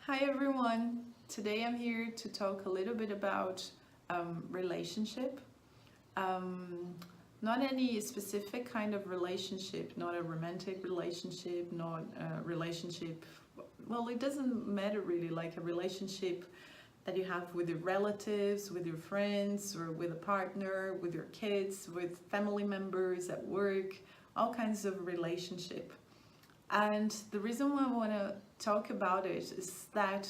Hi everyone. Today I'm here to talk a little bit about relationship. Um, Not any specific kind of relationship, not a romantic relationship, not a relationship. Well, it doesn't matter really, like a relationship that you have with your relatives, with your friends, or with a partner, with your kids, with family members at work, all kinds of relationship. And the reason why I want to talk about it is that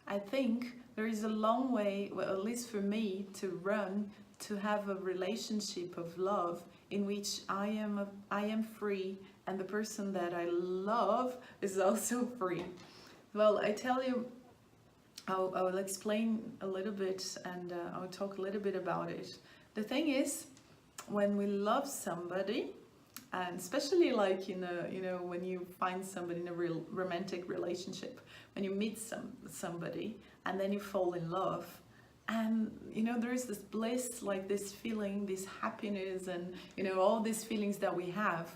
I think there is a long way, well, at least for me, to run to have a relationship of love in which I am free and the person that I love is also free. Well, I tell you, I'll explain a little bit and I'll talk a little bit about it. The thing is, when we love somebody, and especially like when you find somebody in a real romantic relationship, when you meet somebody and then you fall in love, and there is this bliss, like this feeling, this happiness, and all these feelings that we have.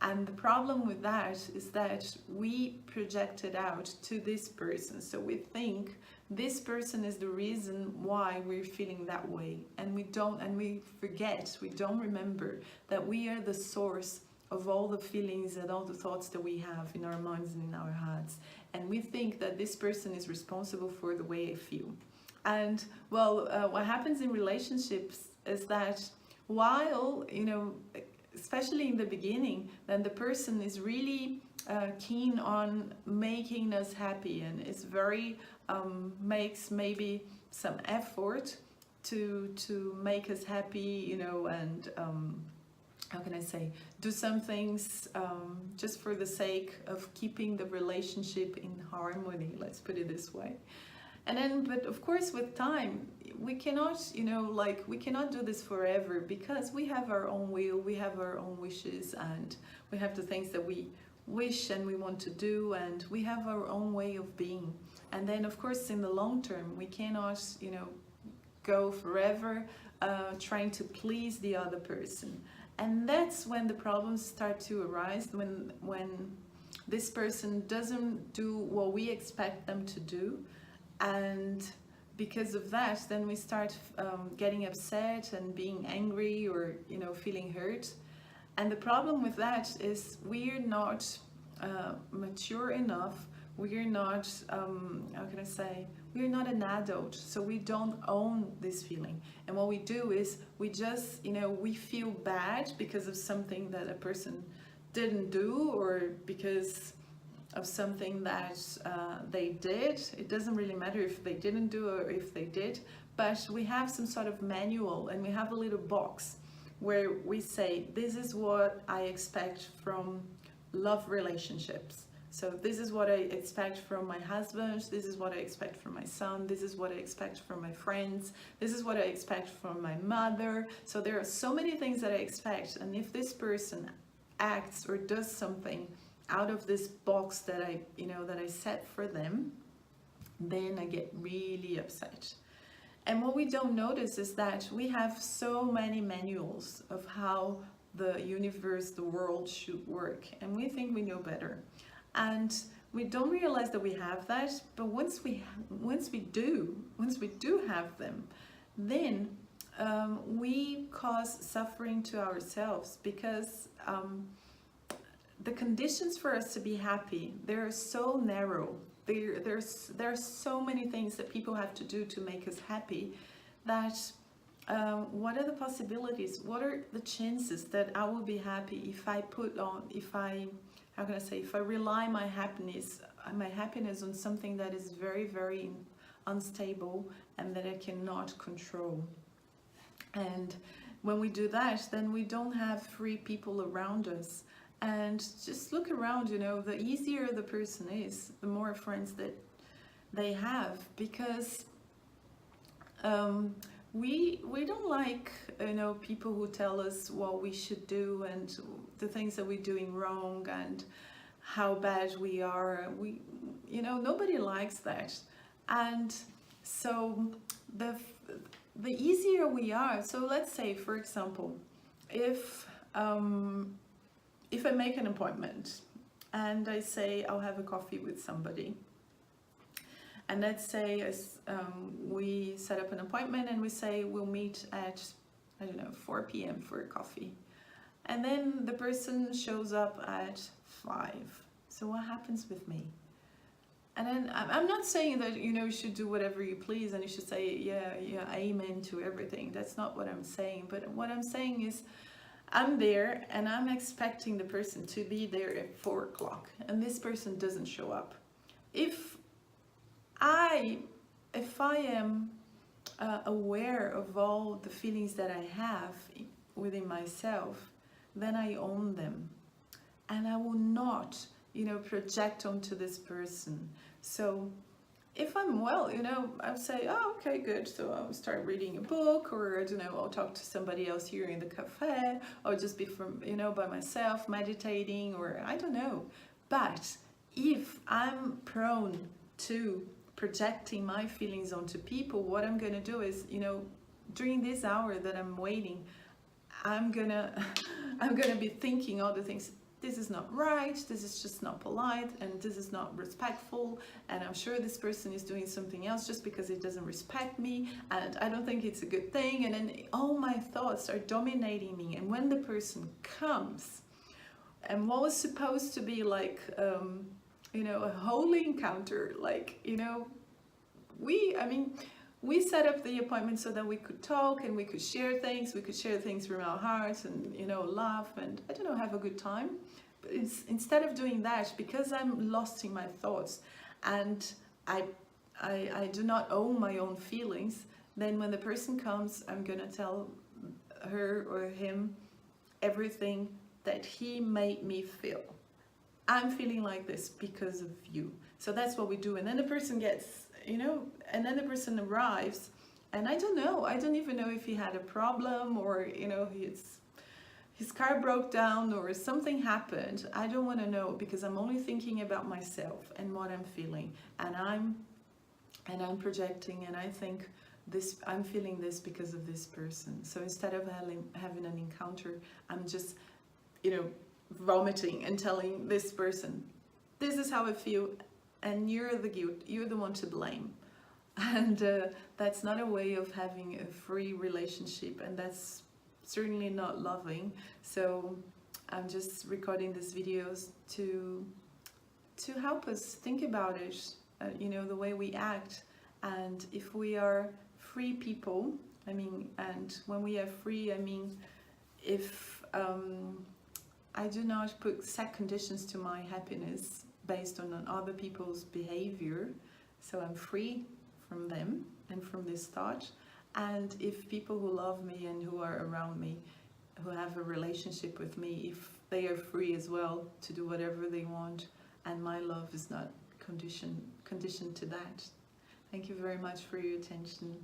And the problem with that is that we project it out to this person. So we think this person is the reason why we're feeling that way. And we forget, we don't remember that we are the source of all the feelings and all the thoughts that we have in our minds and in our hearts. And we think that this person is responsible for the way I feel. And well, what happens in relationships is that while, especially in the beginning, then the person is really keen on making us happy and is very makes maybe some effort to make us happy, and how can I say, do some things just for the sake of keeping the relationship in harmony, let's put it this way. And then, but of course, with time, we cannot, we cannot do this forever because we have our own will, we have our own wishes, and we have the things that we wish and we want to do, and we have our own way of being. And then, of course, in the long term, we cannot, go forever trying to please the other person. And that's when the problems start to arise, when this person doesn't do what we expect them to do. And because of that, then we start getting upset and being angry, or feeling hurt. And the problem with that is we're not mature enough. We're not, how can I say, we're not an adult, so we don't own this feeling. And what we do is we just, we feel bad because of something that a person didn't do, or because of something that they did. It doesn't really matter if they didn't do or if they did, but we have some sort of manual, and we have a little box where we say, this is what I expect from love relationships. So this is what I expect from my husband, this is what I expect from my son, this is what I expect from my friends, this is what I expect from my mother. So there are so many things that I expect, and if this person acts or does something out of this box that I set for them, then I get really upset. And what we don't notice is that we have so many manuals of how the universe, the world should work, and we think we know better. And we don't realize that we have that, but once we do have them, then we cause suffering to ourselves, because the conditions for us to be happy, they're so narrow. There are so many things that people have to do to make us happy, that what are the possibilities? What are the chances that I will be happy if I how can I say, if I rely my happiness on something that is very, very unstable and that I cannot control? And when we do that, then we don't have free people around us. And just look around, the easier the person is, the more friends that they have, because we don't like, people who tell us what we should do and the things that we're doing wrong and how bad we are. Nobody likes that. And so the easier we are, so let's say, for example, if I make an appointment and I say I'll have a coffee with somebody, And let's say we set up an appointment and we say we'll meet at, I don't know, 4 p.m. for a coffee. And then the person shows up at 5. So what happens with me? And then I'm not saying that, you know, you should do whatever you please and you should say, yeah, amen to everything. That's not what I'm saying. But what I'm saying is I'm there and I'm expecting the person to be there at 4 o'clock and this person doesn't show up. If I am aware of all the feelings that I have within myself, then I own them. And I will not, you know, project onto this person. So if I'm well, you know, I'll say, oh, okay, good. So I'll start reading a book, or I don't know, I'll talk to somebody else here in the cafe, or just be by myself, meditating, or I don't know. But if I'm prone to projecting my feelings onto people, what I'm gonna do is, you know, during this hour that I'm waiting, I'm gonna be thinking all the things. This is not right, this is just not polite, and this is not respectful, and I'm sure this person is doing something else just because it doesn't respect me, and I don't think it's a good thing, and then all my thoughts are dominating me. And when the person comes, and what was supposed to be like, you know, a holy encounter, like, you know, we set up the appointment so that we could talk and we could share things from our hearts and, you know, laugh and, I don't know, have a good time. But instead of doing that, because I'm lost in my thoughts and I do not own my own feelings, then when the person comes, I'm gonna tell her or him everything that he made me feel. I'm feeling like this because of you. So that's what we do. And then the person gets, you know, and then the person arrives and I don't know, I don't even know if he had a problem or, you know, his car broke down or something happened. I don't want to know, because I'm only thinking about myself and what I'm feeling, and I'm projecting, and I think this, I'm feeling this because of this person. So instead of having an encounter, I'm just, you know, vomiting and telling this person, this is how I feel, and you're the one to blame. And that's not a way of having a free relationship, and that's certainly not loving. So I'm just recording these videos to help us think about it, you know, the way we act. And if we are free people, I mean, and when we are free, I mean, if I do not set conditions to my happiness based on other people's behavior, so I'm free from them and from this thought. And if people who love me and who are around me, who have a relationship with me, if they are free as well to do whatever they want, and my love is not conditioned to that. Thank you very much for your attention.